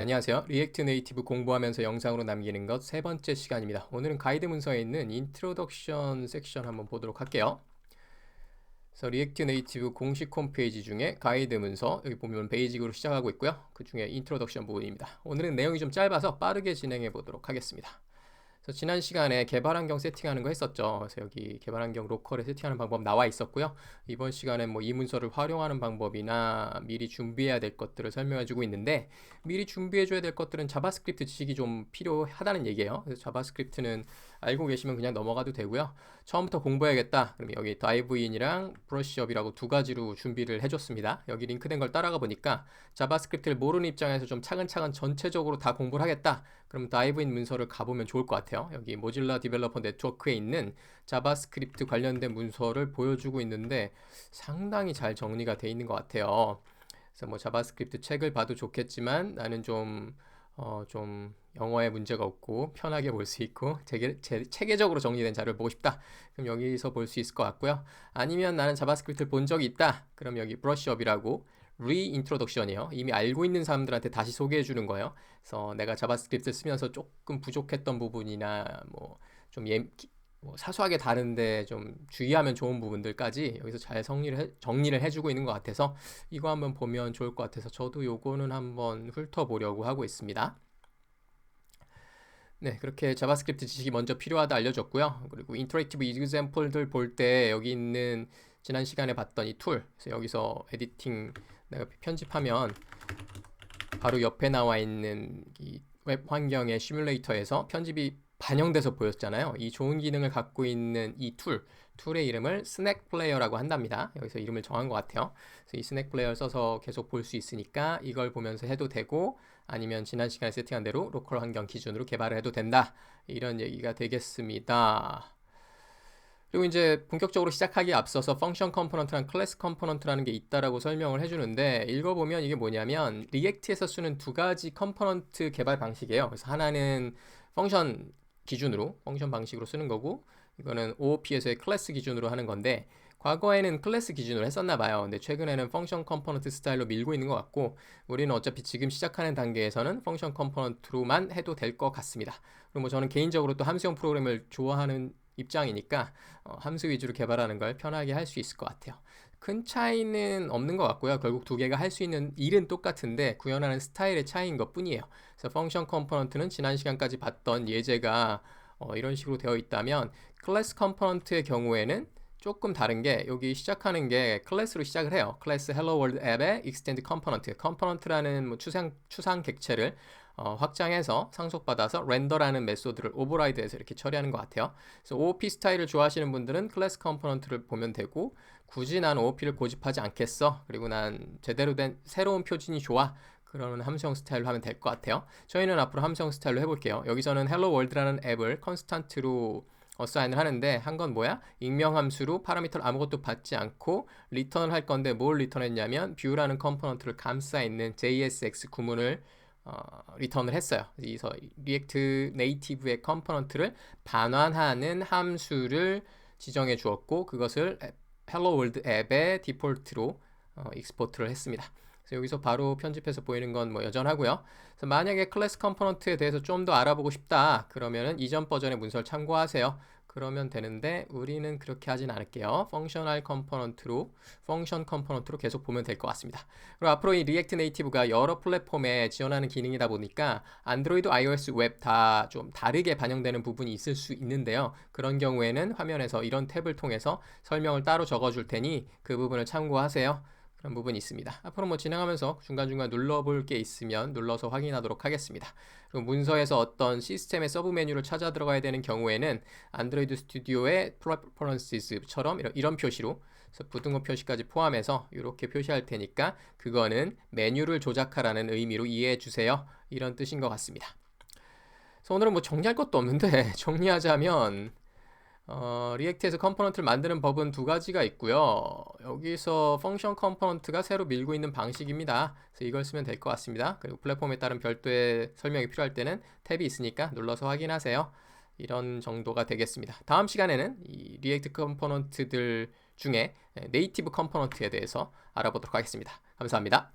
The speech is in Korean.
안녕하세요. 리액트 네이티브 공부하면서 영상으로 남기는 것 세 번째 시간입니다. 오늘은 가이드 문서에 있는 인트로덕션 섹션 한번 보도록 할게요. 그래서 리액트 네이티브 공식 홈페이지 중에 가이드 문서 여기 보면 베이직으로 시작하고 있고요. 그 중에 인트로덕션 부분입니다. 오늘은 내용이 좀 짧아서 빠르게 진행해 보도록 하겠습니다. 그래서 지난 시간에 개발 환경 세팅하는 거 했었죠. 그래서 여기 개발 환경 로컬에 세팅하는 방법 나와 있었고요. 이번 시간에 뭐 이 문서를 활용하는 방법이나 미리 준비해야 될 것들을 설명해 주고 있는데, 미리 준비해 줘야 될 것들은 자바스크립트 지식이 좀 필요하다는 얘기예요. 그래서 자바스크립트는 알고 계시면 그냥 넘어가도 되고요. 처음부터 공부해야겠다. 그럼 여기 다이브인이랑 브러쉬업이라고 두 가지로 준비를 해줬습니다. 여기 링크된 걸 따라가 보니까 자바스크립트를 모르는 입장에서 좀 차근차근 전체적으로 다 공부를 하겠다. 그럼 다이브인 문서를 가보면 좋을 것 같아요. 여기 모질라 디벨로퍼 네트워크에 있는 자바스크립트 관련된 문서를 보여주고 있는데 상당히 잘 정리가 돼 있는 것 같아요. 그래서 뭐 자바스크립트 책을 봐도 좋겠지만 나는 좀 영어에 문제가 없고 편하게 볼 수 있고 체계적으로 정리된 자료를 보고 싶다. 그럼 여기서 볼 수 있을 것 같고요. 아니면 나는 자바스크립트를 본 적이 있다. 그럼 여기 브러쉬업이라고 리인트로덕션이에요. 이미 알고 있는 사람들한테 다시 소개해 주는 거예요. 그래서 내가 자바스크립트 쓰면서 조금 부족했던 부분이나 뭐 사소하게 다른데 좀 주의하면 좋은 부분들까지 여기서 잘 정리를 해주고 있는 것 같아서 이거 한번 보면 좋을 것 같아서 저도 요거는 한번 훑어보려고 하고 있습니다. 네, 그렇게 자바스크립트 지식이 먼저 필요하다 알려줬고요. 그리고 인터랙티브 이그젬플들 볼 때 여기 있는 지난 시간에 봤던 이 툴, 그래서 여기서 에디팅 내가 편집하면 바로 옆에 나와 있는 이 웹 환경의 시뮬레이터에서 편집이 반영돼서 보였잖아요. 이 좋은 기능을 갖고 있는 이 툴의 이름을 스낵 플레이어라고 한답니다. 여기서 이름을 정한 것 같아요. 그래서 이 스낵 플레이어 써서 계속 볼 수 있으니까 이걸 보면서 해도 되고, 아니면 지난 시간에 세팅한 대로 로컬 환경 기준으로 개발을 해도 된다. 이런 얘기가 되겠습니다. 그리고 이제 본격적으로 시작하기에 앞서서 펑션 컴포넌트랑 클래스 컴포넌트라는 게 있다라고 설명을 해주는데, 읽어보면 이게 뭐냐면 리액트에서 쓰는 두 가지 컴포넌트 개발 방식이에요. 그래서 하나는 펑션 기준으로 펑션 방식으로 쓰는 거고, 이거는 OOP에서의 클래스 기준으로 하는 건데, 과거에는 클래스 기준으로 했었나 봐요. 근데 최근에는 펑션 컴포넌트 스타일로 밀고 있는 것 같고, 우리는 어차피 지금 시작하는 단계에서는 펑션 컴포넌트로만 해도 될 것 같습니다. 그리고 뭐 저는 개인적으로 또 함수형 프로그램을 좋아하는 입장이니까 함수 위주로 개발하는 걸 편하게 할 수 있을 것 같아요. 큰 차이는 없는 것 같고요. 결국 두 개가 할 수 있는 일은 똑같은데 구현하는 스타일의 차이인 것 뿐이에요. 그래서 펑션 컴포넌트는 지난 시간까지 봤던 예제가 이런 식으로 되어 있다면, 클래스 컴포넌트의 경우에는 조금 다른 게, 여기 시작하는 게 클래스로 시작을 해요. 클래스 헬로 월드 앱의 extend component, 컴포넌트라는 뭐 추상 객체를 확장해서 상속받아서 렌더라는 메소드를 오버라이드해서 이렇게 처리하는 것 같아요. 그래서 OOP 스타일을 좋아하시는 분들은 클래스 컴포넌트를 보면 되고, 굳이 난 OOP를 고집하지 않겠어, 그리고 난 제대로 된 새로운 표준이 좋아, 그러는 함수형 스타일로 하면 될 것 같아요. 저희는 앞으로 함수형 스타일로 해볼게요. 여기서는 헬로 월드라는 앱을 컨스탄트로 어사인을 하는데, 한 건 뭐야? 익명 함수로 파라미터를 아무것도 받지 않고 리턴을 할 건데, 뭘 리턴했냐면 뷰라는 컴포넌트를 감싸 있는 JSX 구문을 리턴을 했어요. 그래서 리액트 네이티브의 컴포넌트를 반환하는 함수를 지정해 주었고, 그것을 헬로 월드 앱의 디폴트로 익스포트를 했습니다. 그래서 여기서 바로 편집해서 보이는 건 뭐 여전하고요. 그래서 만약에 클래스 컴포넌트에 대해서 좀 더 알아보고 싶다 그러면은 이전 버전의 문서를 참고하세요. 그러면 되는데 우리는 그렇게 하진 않을게요. 펑션 컴포넌트로 계속 보면 될 것 같습니다. 그리고 앞으로 이 리액트 네이티브가 여러 플랫폼에 지원하는 기능이다 보니까 안드로이드, iOS, 웹 다 좀 다르게 반영되는 부분이 있을 수 있는데요. 그런 경우에는 화면에서 이런 탭을 통해서 설명을 따로 적어줄 테니 그 부분을 참고하세요. 그런 부분이 있습니다. 앞으로 뭐 진행하면서 중간중간 눌러볼 게 있으면 눌러서 확인하도록 하겠습니다. 그리고 문서에서 어떤 시스템의 서브 메뉴를 찾아 들어가야 되는 경우에는 안드로이드 스튜디오의 preferences처럼 이런 표시로, 그래서 부등호 표시까지 포함해서 이렇게 표시할 테니까 그거는 메뉴를 조작하라는 의미로 이해해 주세요. 이런 뜻인 것 같습니다. 그래서 오늘은 뭐 정리할 것도 없는데 정리하자면, 리액트에서 컴포넌트를 만드는 법은 두 가지가 있고요. 여기서 펑션 컴포넌트가 새로 밀고 있는 방식입니다. 그래서 이걸 쓰면 될 것 같습니다. 그리고 플랫폼에 따른 별도의 설명이 필요할 때는 탭이 있으니까 눌러서 확인하세요. 이런 정도가 되겠습니다. 다음 시간에는 이 리액트 컴포넌트들 중에 네이티브 컴포넌트에 대해서 알아보도록 하겠습니다. 감사합니다.